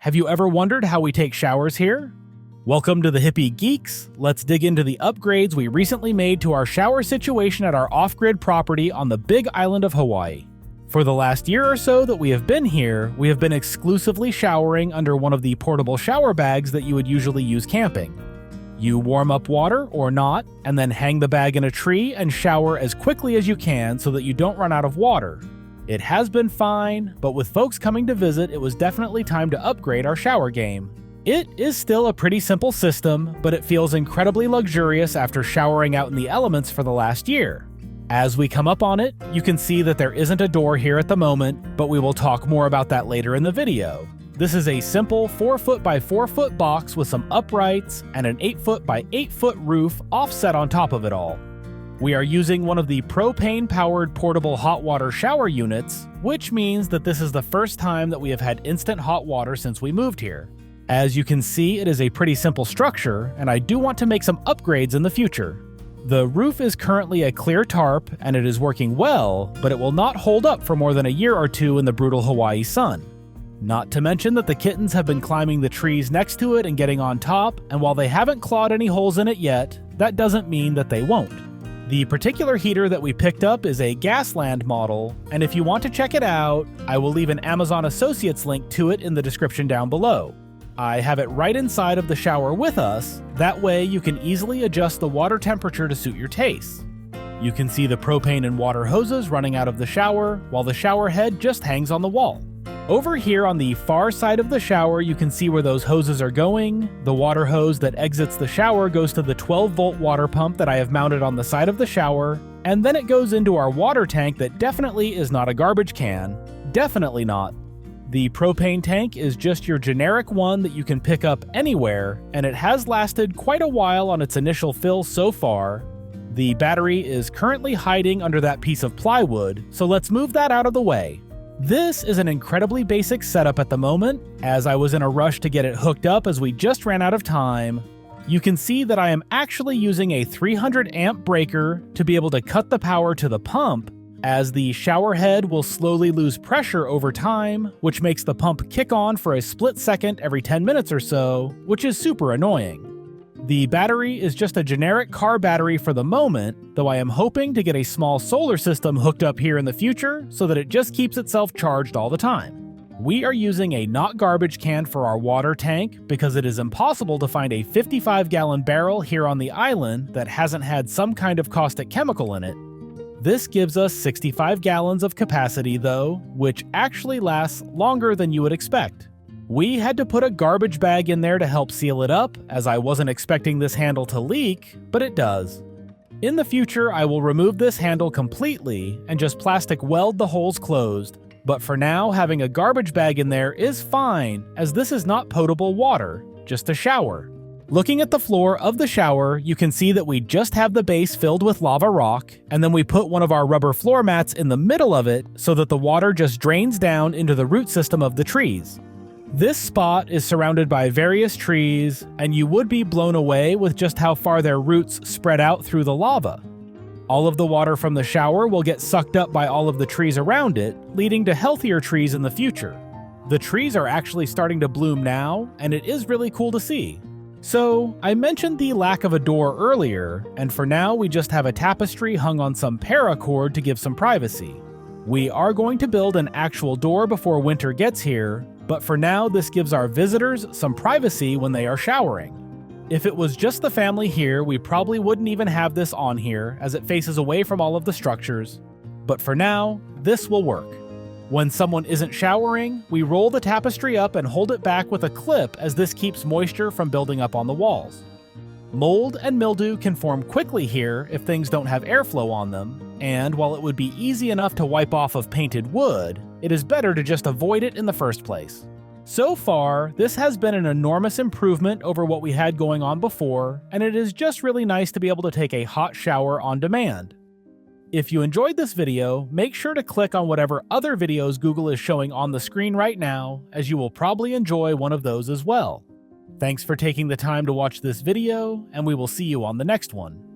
Have you ever wondered how we take showers here? Welcome to the Hippie Geeks. Let's dig into the upgrades we recently made to our shower situation at our off-grid property on the big island of Hawaii. For the last year or so that we have been here, we have been exclusively showering under one of the portable shower bags that you would usually use camping. You warm up water or not, and then hang the bag in a tree and shower as quickly as you can so that you don't run out of water. It has been fine, but with folks coming to visit, it was definitely time to upgrade our shower game. It is still a pretty simple system, but it feels incredibly luxurious after showering out in the elements for the last year. As we come up on it, you can see that there isn't a door here at the moment, but we will talk more about that later in the video. This is a simple 4-foot by 4-foot box with some uprights and an 8-foot by 8-foot roof offset on top of it all. We are using one of the propane-powered portable hot water shower units, which means that this is the first time that we have had instant hot water since we moved here. As you can see, it is a pretty simple structure, and I do want to make some upgrades in the future. The roof is currently a clear tarp, and it is working well, but it will not hold up for more than a year or two in the brutal Hawaii sun. Not to mention that the kittens have been climbing the trees next to it and getting on top, and while they haven't clawed any holes in it yet, that doesn't mean that they won't. The particular heater that we picked up is a Gasland model, and if you want to check it out, I will leave an Amazon Associates link to it in the description down below. I have it right inside of the shower with us, that way you can easily adjust the water temperature to suit your tastes. You can see the propane and water hoses running out of the shower, while the shower head just hangs on the wall. Over here on the far side of the shower, you can see where those hoses are going. The water hose that exits the shower goes to the 12-volt water pump that I have mounted on the side of the shower, and then it goes into our water tank that definitely is not a garbage can. Definitely not. The propane tank is just your generic one that you can pick up anywhere, and it has lasted quite a while on its initial fill so far. The battery is currently hiding under that piece of plywood, so let's move that out of the way. This is an incredibly basic setup at the moment, as I was in a rush to get it hooked up as we just ran out of time. You can see that I am actually using a 300 amp breaker to be able to cut the power to the pump, as the shower head will slowly lose pressure over time, which makes the pump kick on for a split second every 10 minutes or so, which is super annoying. The battery is just a generic car battery for the moment, though I am hoping to get a small solar system hooked up here in the future so that it just keeps itself charged all the time. We are using a not garbage can for our water tank because it is impossible to find a 55-gallon barrel here on the island that hasn't had some kind of caustic chemical in it. This gives us 65 gallons of capacity though, which actually lasts longer than you would expect. We had to put a garbage bag in there to help seal it up, as I wasn't expecting this handle to leak, but it does. In the future, I will remove this handle completely and just plastic weld the holes closed, but for now, having a garbage bag in there is fine, as this is not potable water, just a shower. Looking at the floor of the shower, you can see that we just have the base filled with lava rock, and then we put one of our rubber floor mats in the middle of it so that the water just drains down into the root system of the trees. This spot is surrounded by various trees, and you would be blown away with just how far their roots spread out through the lava. All of the water from the shower will get sucked up by all of the trees around it, leading to healthier trees in the future. The trees are actually starting to bloom now, and it is really cool to see. So, I mentioned the lack of a door earlier, and for now we just have a tapestry hung on some paracord to give some privacy. We are going to build an actual door before winter gets here, but for now this gives our visitors some privacy when they are showering. If it was just the family here, we probably wouldn't even have this on here as it faces away from all of the structures. But for now, this will work. When someone isn't showering, we roll the tapestry up and hold it back with a clip as this keeps moisture from building up on the walls. Mold and mildew can form quickly here if things don't have airflow on them, and while it would be easy enough to wipe off of painted wood, it is better to just avoid it in the first place. So far, this has been an enormous improvement over what we had going on before, and it is just really nice to be able to take a hot shower on demand. If you enjoyed this video, make sure to click on whatever other videos Google is showing on the screen right now, as you will probably enjoy one of those as well. Thanks for taking the time to watch this video, and we will see you on the next one.